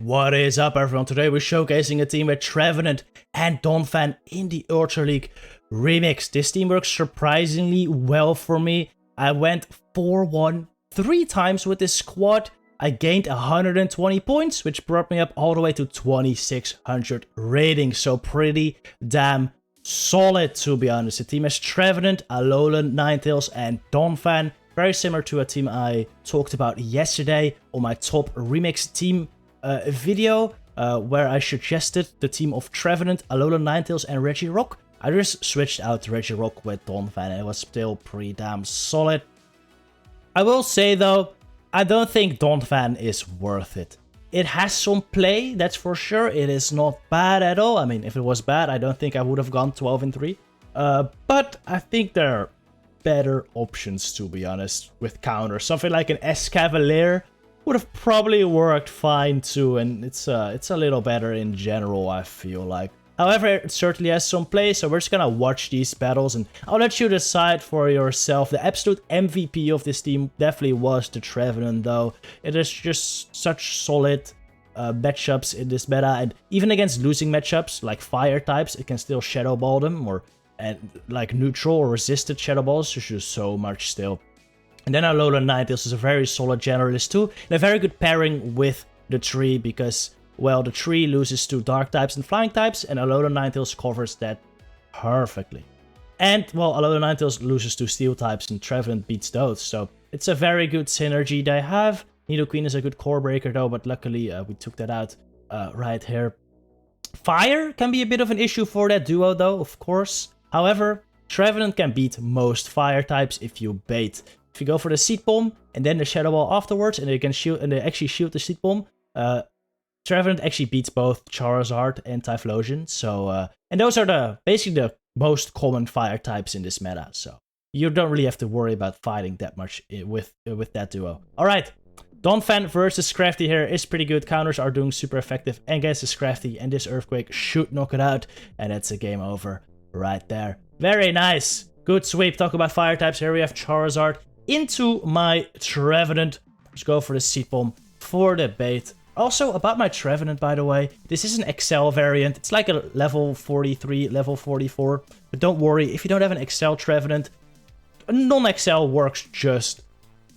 What is up, everyone? Today we're showcasing a team with Trevenant and Donphan in the Ultra League Remix. This team works surprisingly well for me. I went 4-1 3 times with this squad. I gained 120 points, which brought me up all the way to 2600 rating. So pretty damn solid, to be honest. The team has Trevenant, Alolan, Ninetales, and Donphan. Very similar to a team I talked about yesterday on my top remix team video, where I suggested the team of Trevenant, Alolan, Ninetales, and Regirock. I just switched out Regirock with Donphan, and it was still pretty damn solid. I will say though, I don't think Donphan is worth it. It has some play, that's for sure. It is not bad at all. I mean, if it was bad, I don't think I would have gone 12-3. But I think there are better options, to be honest, with counters. Something like an Escavalier would have probably worked fine too, and it's a little better in general, I feel like. However, it certainly has some play, so we're just gonna watch these battles, and I'll let you decide for yourself. The absolute MVP of this team definitely was the Trevenant, though. It is just such solid matchups in this meta, and even against losing matchups, like fire types, it can still Shadow Ball them, or like neutral or resisted Shadow Balls, which is so much still. And then Alolan Ninetales is a very solid generalist too, and a very good pairing with the tree, because, well, the tree loses to dark types and flying types, and Alolan Ninetales covers that perfectly. And, well, Alolan Ninetales loses to steel types, and Trevenant beats those, so it's a very good synergy they have. Nidoqueen is a good core breaker though, but luckily we took that out right here. Fire can be a bit of an issue for that duo though, of course. However, Trevenant can beat most fire types if you bait. If you go for the Seed Bomb and then the Shadow Ball afterwards, and they can shield, and they actually shield the Seed Bomb, Trevenant actually beats both Charizard and Typhlosion. So, and those are basically the most common fire types in this meta. So you don't really have to worry about fighting that much with that duo. All right, Donphan versus Scrafty here is pretty good. Counters are doing super effective against the Scrafty, and this Earthquake should knock it out, and that's a game over right there. Very nice, good sweep. Talk about fire types. Here we have Charizard into my Trevenant. Let's go for the Seed Bomb for the bait. Also, about my Trevenant, by the way, this is an XL variant. It's like a level 43, level 44. But don't worry, if you don't have an XL Trevenant, a non-XL works just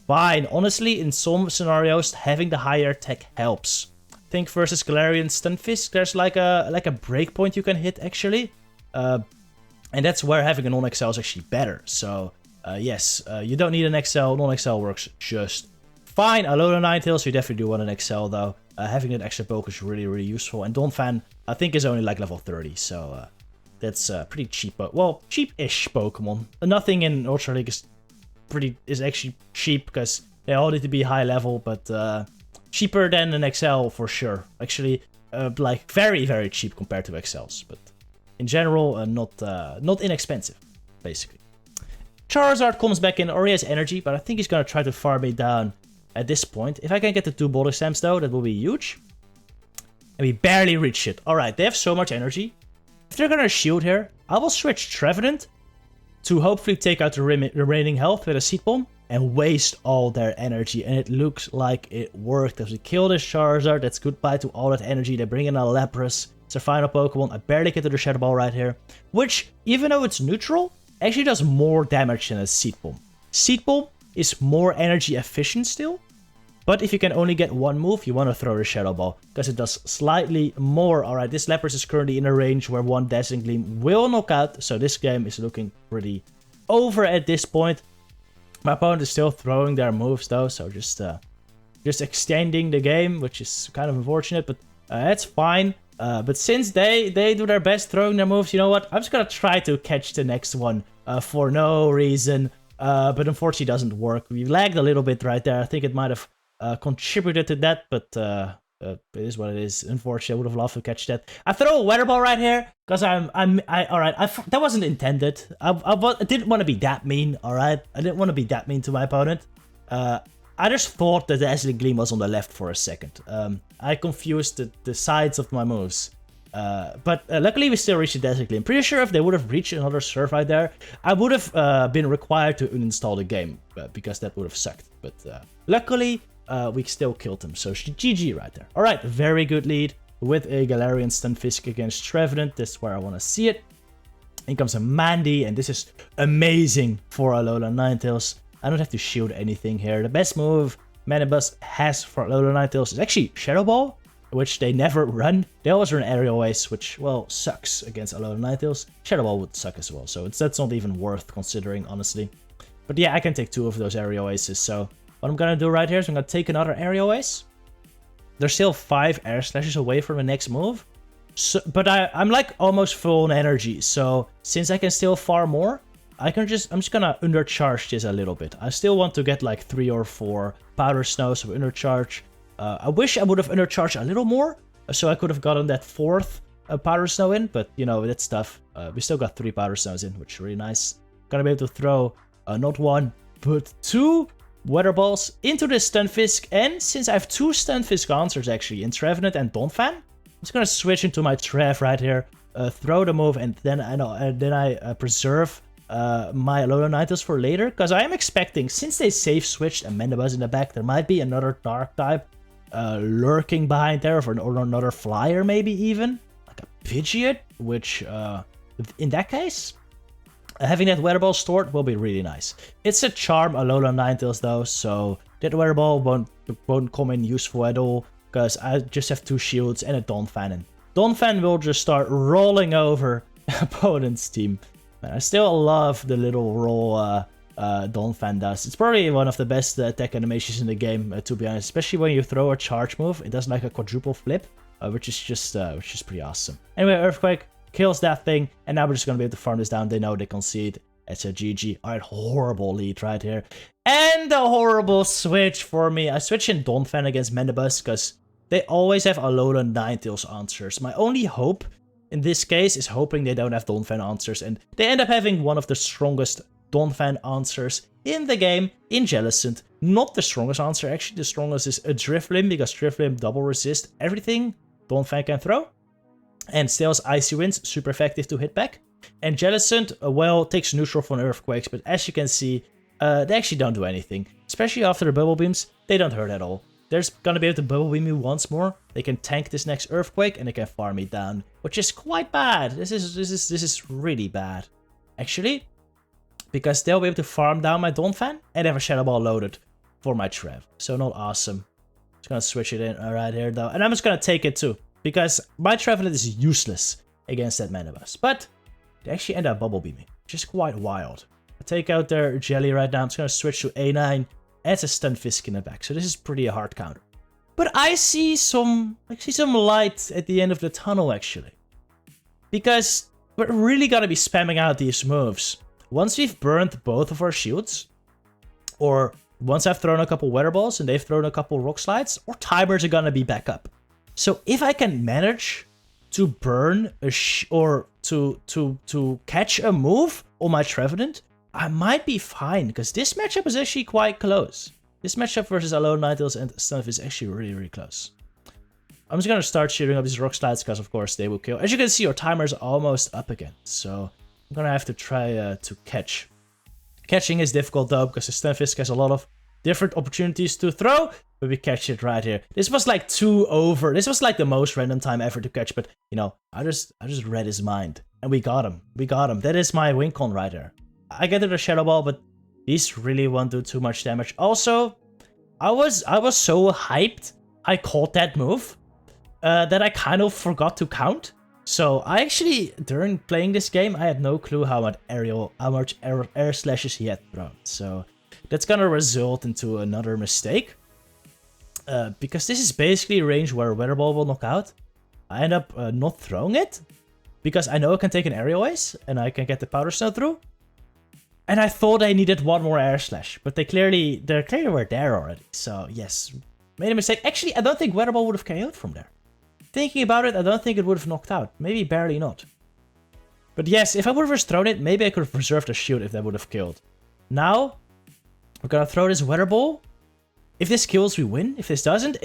fine. Honestly, in some scenarios, having the higher tech helps. Think versus Galarian Stunfisk, there's like a breakpoint you can hit, actually. And that's where having a non-XL is actually better. So, yes, you don't need an XL. Non-XL works just fine. Alolan Ninetales, you definitely do want an XL, though. Having that extra poke is really, really useful. And Donphan, I think, is only like level 30, so that's pretty cheap. Well, cheap-ish Pokemon. Nothing in Ultra League is actually cheap, because they all need to be high level, but cheaper than an XL for sure. Actually, like very, very cheap compared to XLs, but in general, not inexpensive, basically. Charizard comes back in, or he has energy, but I think he's gonna try to farm me down at this point. If I can get the 2 Body Slams though, that will be huge. And we barely reach it. Alright, they have so much energy. If they're gonna shield here, I will switch Trevenant to hopefully take out the remaining health with a Seed Bomb and waste all their energy. And it looks like it worked. As we kill this Charizard, that's goodbye to all that energy. They bring in a Lapras. It's their final Pokemon. I barely get to the Shadow Ball right here, which, even though it's neutral, actually does more damage than a Seed Bomb. Seed Bomb is more energy efficient still, but if you can only get one move, you want to throw the Shadow Ball, because it does slightly more. Alright, this Lapras is currently in a range where one Dazzling Gleam will knock out, so this game is looking pretty over at this point. My opponent is still throwing their moves though, so just extending the game, which is kind of unfortunate, but that's fine. But since they do their best throwing their moves, you know what? I'm just gonna try to catch the next one for no reason. But unfortunately it doesn't work. We lagged a little bit right there. I think it might have contributed to that, but it is what it is. Unfortunately, I would have loved to catch that. I throw a Weather Ball right here, because alright, that wasn't intended. I didn't want to be that mean, alright? I didn't want to be that mean to my opponent. I just thought that the Dazzling Gleam was on the left for a second. I confused the sides of my moves. But luckily we still reached the Dazzling Gleam. Pretty sure if they would have reached another serve right there, I would have been required to uninstall the game, because that would have sucked. But luckily we still killed him. So GG right there. Alright, very good lead with a Galarian Stunfisk against Trevenant. That's where I want to see it. In comes a Mandy, and this is amazing for Alolan Ninetales. I don't have to shield anything here. The best move Mandibuzz has for Alolan Ninetales is actually Shadow Ball, which they never run. They always run Aerial Ace, which, well, sucks against Alolan Ninetales. Shadow Ball would suck as well, so that's not even worth considering, honestly. But yeah, I can take 2 of those Aerial Aces, so what I'm gonna do right here is I'm gonna take another Aerial Ace. There's still 5 Air Slashes away from the next move, so, but I'm like almost full on energy, so since I can still farm more, I'm just gonna undercharge this a little bit. I still want to get like 3 or 4 Powder Snows of undercharge. I wish I would have undercharged a little more, so I could have gotten that 4th Powder Snow in, but you know, that's tough. We still got 3 Powder Snows in, which is really nice. Gonna be able to throw not 1, but 2 Weather Balls into this Stunfisk, and since I have 2 Stunfisk answers actually in Trevenant and Donphan, I'm just gonna switch into my Trev right here, throw the move, and then I preserve my Alolan Ninetales for later, because I am expecting, since they safe switched and Mandibuzz in the back, there might be another Dark type lurking behind there, or another Flyer maybe even, like a Pidgeot, which in that case, having that Weather Ball stored will be really nice. It's a Charm Alolan Ninetales though, so that Weather Ball won't come in useful at all, because I just have 2 shields and a Donphan, and Donphan will just start rolling over opponent's team. Man, I still love the little roll Donphan does. It's probably one of the best attack animations in the game, to be honest, especially when you throw a charge move. It does like a quadruple flip, which is pretty awesome. Anyway, Earthquake kills that thing, and now we're just gonna be able to farm this down. They know they concede. It's a GG. Alright, horrible lead right here. And a horrible switch for me. I switch in Donphan against Mandibuzz because they always have Alolan Ninetales answers. My only hope in this case is hoping they don't have Donphan answers, and they end up having one of the strongest Donphan answers in the game in Jellicent. Not the strongest answer, actually. The strongest is a Drifblim, because Drifblim double resist everything Donphan can throw. And Stale's Icy Winds, super effective to hit back. And Jellicent, well, takes neutral from Earthquakes, but as you can see, they actually don't do anything. Especially after the Bubble Beams, they don't hurt at all. They're gonna be able to Bubble Beam me once more. They can tank this next Earthquake, and they can farm me down, which is quite bad. This is really bad, actually, because they'll be able to farm down my Donphan and have a Shadow Ball loaded for my Trev. So not awesome. Just gonna switch it in right here though, and I'm just gonna take it too, because my Trevenant is useless against that Mandibuzz. But they actually end up Bubble Beaming, which is quite wild. I take out their Jelly right now. I'm just gonna switch to A9. And it's a Stunfisk in the back, so this is pretty a hard counter. But I see some light at the end of the tunnel, actually. Because we're really gonna be spamming out these moves. Once we've burned both of our shields, or once I've thrown a couple Weather Balls and they've thrown a couple Rock Slides, our timers are gonna be back up. So if I can manage to burn or to catch a move on my Trevenant, I might be fine, because this matchup is actually quite close. This matchup versus Alolan Ninetales and Stunfisk is actually really, really close. I'm just gonna start shooting up these Rock Slides, because of course they will kill. As you can see, our timer is almost up again, so I'm gonna have to try to catch. Catching is difficult though, because the Stunfisk has a lot of different opportunities to throw, but we catch it right here. This was like 2 over. This was like the most random time ever to catch, but you know, I just read his mind, and we got him. We got him. That is my win con right there. I get it a Shadow Ball, but these really won't do too much damage. Also, I was so hyped I caught that move that I kind of forgot to count. So I actually, during playing this game, I had no clue how much air slashes he had thrown. So that's gonna result into another mistake. Because this is basically a range where Weather Ball will knock out. I end up not throwing it, because I know I can take an Aerial Ace and I can get the Powder Snow through. And I thought I needed one more Air Slash, but they clearly were there already. So yes, made a mistake. Actually, I don't think Weather Ball would have KO'd from there. Thinking about it, I don't think it would have knocked out. Maybe barely not. But yes, if I would have just thrown it, maybe I could have preserved a shield if that would have killed. Now, we're gonna throw this Weather Ball. If this kills, we win. If this doesn't,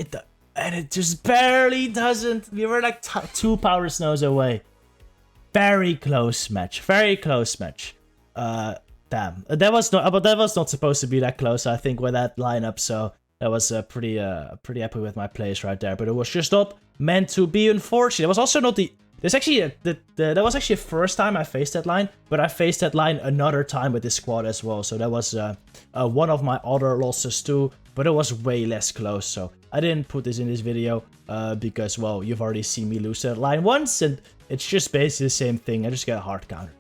and it just barely doesn't. We were like 2 Powder Snows away. Very close match. Very close match. Damn, that was not supposed to be that close, I think, with that lineup. So That was pretty happy with my plays right there. But it was just not meant to be, unfortunately. It was also not the... There's actually that was actually the first time I faced that line, but I faced that line another time with this squad as well. So that was one of my other losses too, but it was way less close. So I didn't put this in this video because, well, you've already seen me lose that line once, and it's just basically the same thing. I just get a hard counter.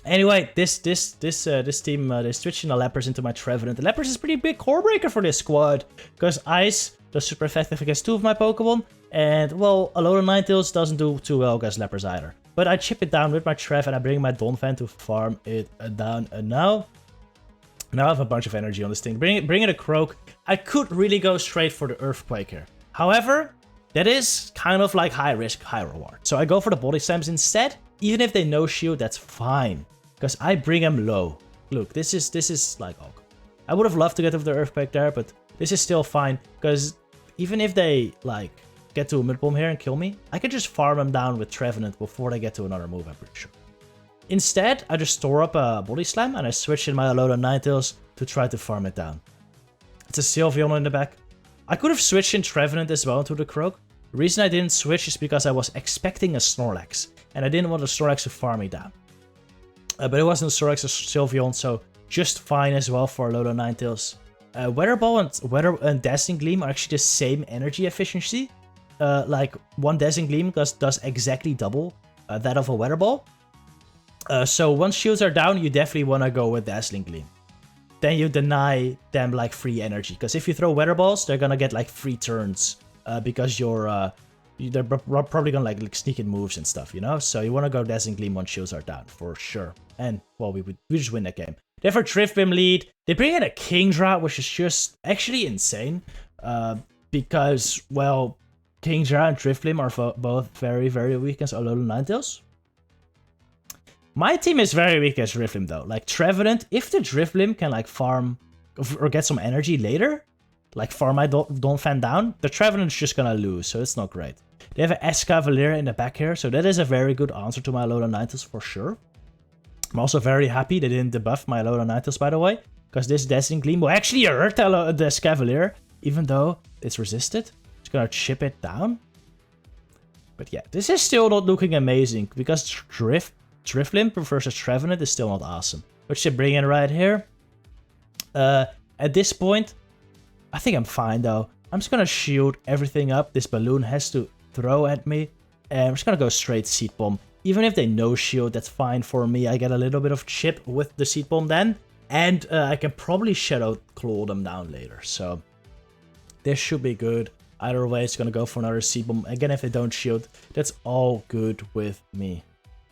Anyway, this team, they're switching the Lapras into my Trevenant. The Lapras is a pretty big core breaker for this squad, because Ice does super effective against 2 of my Pokemon, and, well, a load of Ninetales doesn't do too well against Lapras either. But I chip it down with my Trev, and I bring my Donphan to farm it down. And now I have a bunch of energy on this thing. Bring it a Croak. I could really go straight for the Earthquake here. However, that is kind of like high risk, high reward. So I go for the Body Slams instead. Even if they no shield, that's fine, because I bring them low. Look, this is like, oh, I would have loved to get over the Earthquake there, but this is still fine, because even if they like get to a mid bomb here and kill me, I can just farm them down with Trevenant before they get to another move, I'm pretty sure. Instead, I just store up a Body Slam and I switch in my Alola Ninetales to try to farm it down. It's a Sylveon in the back. I could have switched in Trevenant as well into the Croak. The reason I didn't switch is because I was expecting a Snorlax, and I didn't want the Snorlax to farm me down. But it wasn't a Snorlax or Sylveon, so just fine as well for Alola Ninetales. Weather Ball and Dazzling Gleam are actually the same energy efficiency. Like one Dazzling Gleam does exactly double that of a Weather Ball. So once shields are down, you definitely want to go with Dazzling Gleam. Then you deny them like free energy, because if you throw Weather Balls, they're gonna get like free turns because they're probably gonna like sneak in moves and stuff, you know. So you want to go Dazzling Gleam once shields are down for sure. And well, we just win that game. Therefore, Drifblim Lead. They bring in a Kingdra, which is just actually insane, because, well, Kingdra and Drifblim are both very, very weak against Alola Ninetales. My team is very weak against Drifblim though. Like Trevenant, if the Drifblim can like farm or get some energy later, like farm my Donphan down, the Trevenant's just gonna lose, so it's not great. They have an Escavalier in the back here, so that is a very good answer to my Alola Ninetales for sure. I'm also very happy they didn't debuff my Alola Ninetales, by the way, because this Dazzling Gleam will actually hurt the Escavalier, even though it's resisted. It's gonna chip it down. But yeah, this is still not looking amazing, because Drifblim versus Trevenant is still not awesome. Which they bring in right here. At this point, I think I'm fine though. I'm just gonna shield everything up this balloon has to throw at me. And I'm just gonna go straight Seed Bomb. Even if they no shield, that's fine for me. I get a little bit of chip with the Seed Bomb then. And I can probably Shadow Claw them down later. So this should be good. Either way, it's gonna go for another Seed Bomb. Again, if they don't shield, that's all good with me.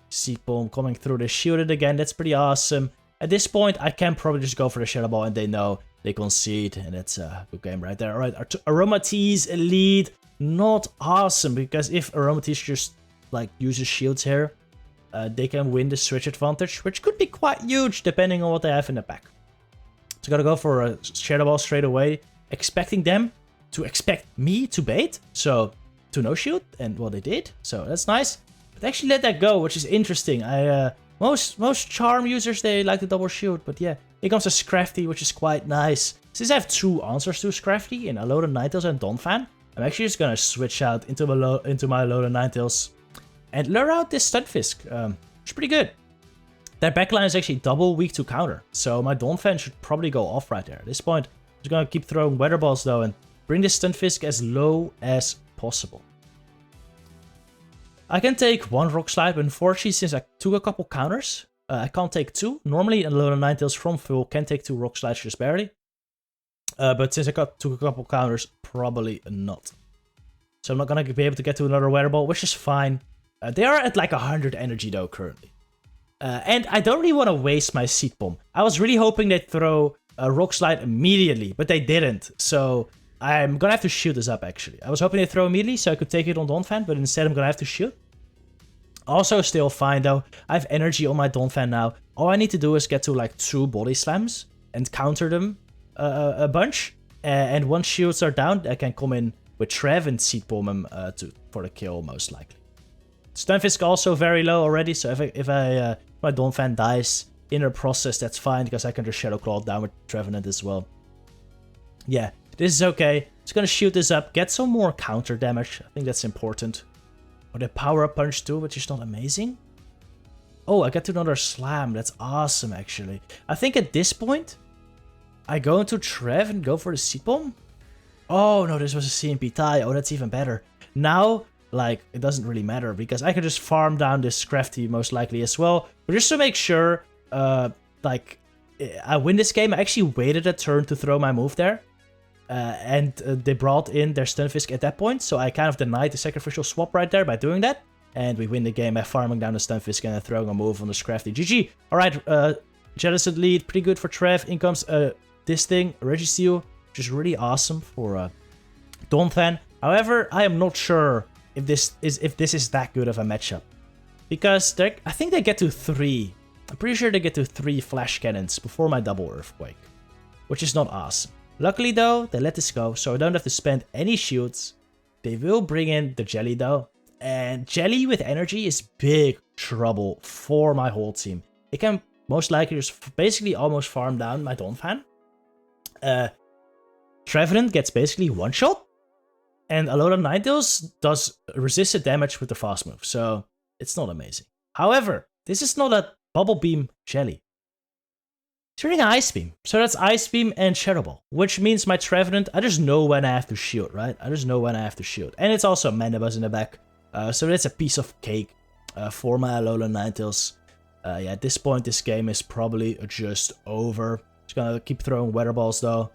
Seed Bomb coming through, they shielded again, that's pretty awesome. At this point, I can probably just go for the Shadow Ball and they know they concede, and that's a good game right there. Alright, Aromatisse Lead, not awesome, because if Aromatisse just like uses shields here, they can win the switch advantage, which could be quite huge depending on what they have in the back. So gotta go for a Shadow Ball straight away, expecting them to expect me to bait, so to no shield, and well they did, so that's nice. But they actually let that go, which is interesting. Most charm users, they like the double shield, but yeah, here comes a Scrafty, which is quite nice. Since I have 2 answers to Scrafty in Alola Ninetales and Donphan, I'm actually just gonna switch out into my Alola Ninetales and lure out this Stunfisk, which is pretty good. Their backline is actually double weak to counter, so my Donphan should probably go off right there. At this point, I'm just gonna keep throwing Weather Balls though and bring this Stunfisk as low as possible. I can take 1 Rock Slide, but unfortunately, since I took a couple counters, I can't take 2. Normally, Alola Ninetales from full can take 2 Rock Slides just barely. But since I took a couple counters, probably not. So I'm not going to be able to get to another Weather Ball, which is fine. They are at like 100 energy though, currently. And I don't really want to waste my Seed Bomb. I was really hoping they'd throw a Rock Slide immediately, but they didn't. So I'm gonna have to shoot this up, actually. I was hoping they'd throw immediately so I could take it on Donphan, but instead I'm gonna have to shoot. Also still fine though. I have energy on my Donphan now. All I need to do is get to like 2 Body Slams and counter them a bunch. And once shields are down, I can come in with Trev and Seed Bomb him for the kill, most likely. Stunfisk also very low already, so if my Donphan dies in the process, that's fine, because I can just Shadow Claw down with Trevenant as well. Yeah, This is okay. It's gonna shoot this up, get some more counter damage. I think that's important. Or the power-up punch too, which is not amazing. Oh, I get another slam. That's awesome, actually. I think at this point, I go into Trev and go for the Seed Bomb. Oh, no, this was a CMP tie. Oh, that's even better. Now, like, it doesn't really matter because I can just farm down this Crafty most likely as well. But just to make sure, like, I win this game, I actually waited a turn to throw my move there. And they brought in their Stunfisk at that point, so I kind of denied the sacrificial swap right there by doing that. And we win the game by farming down the Stunfisk and then throwing a move on the Scrafty. GG! Alright, Jellicent Lead, pretty good for Trev. In comes this thing, Registeel, which is really awesome for Donphan. However, I am not sure if this is that good of a matchup. Because I think they get to 3. I'm pretty sure they get to 3 Flash Cannons before my double Earthquake. Which is not awesome. Luckily though, they let this go, so I don't have to spend any shields. They will bring in the Jelly though. And Jelly with energy is big trouble for my whole team. It can most likely just basically almost farm down my Donphan. Trevenant gets basically one shot. And Alolan Ninetales does resisted damage with the fast move, so it's not amazing. However, this is not a Bubble Beam Jelly. It's running an Ice Beam, so that's Ice Beam and Shadow Ball, which means my Trevenant, I just know when I have to shield, right? I just know when I have to shield. And it's also Mandibuzz in the back, so that's a piece of cake for my Alolan Ninetales. Yeah, at this point, this game is probably just over. Just gonna keep throwing Weather Balls though.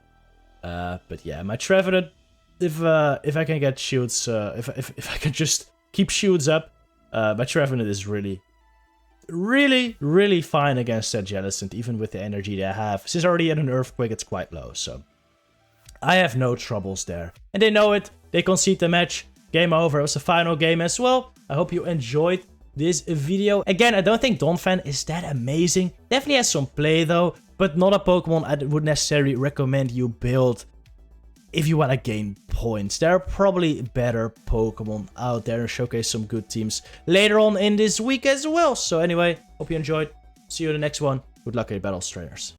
But yeah, my Trevenant, if I can get shields, if I can just keep shields up, my Trevenant is really fine against that Jellicent, even with the energy they have. Since already at an Earthquake, it's quite low, so I have no troubles there. And they know it, they concede the match, game over. It was the final game as well. I hope you enjoyed this video. Again, I don't think Donphan is that amazing. Definitely has some play though, but not a Pokemon I would necessarily recommend you build if you want to gain points. There are probably better Pokemon out there and showcase some good teams later on in this week as well. So anyway, hope you enjoyed. See you in the next one. Good luck at your battles, trainers.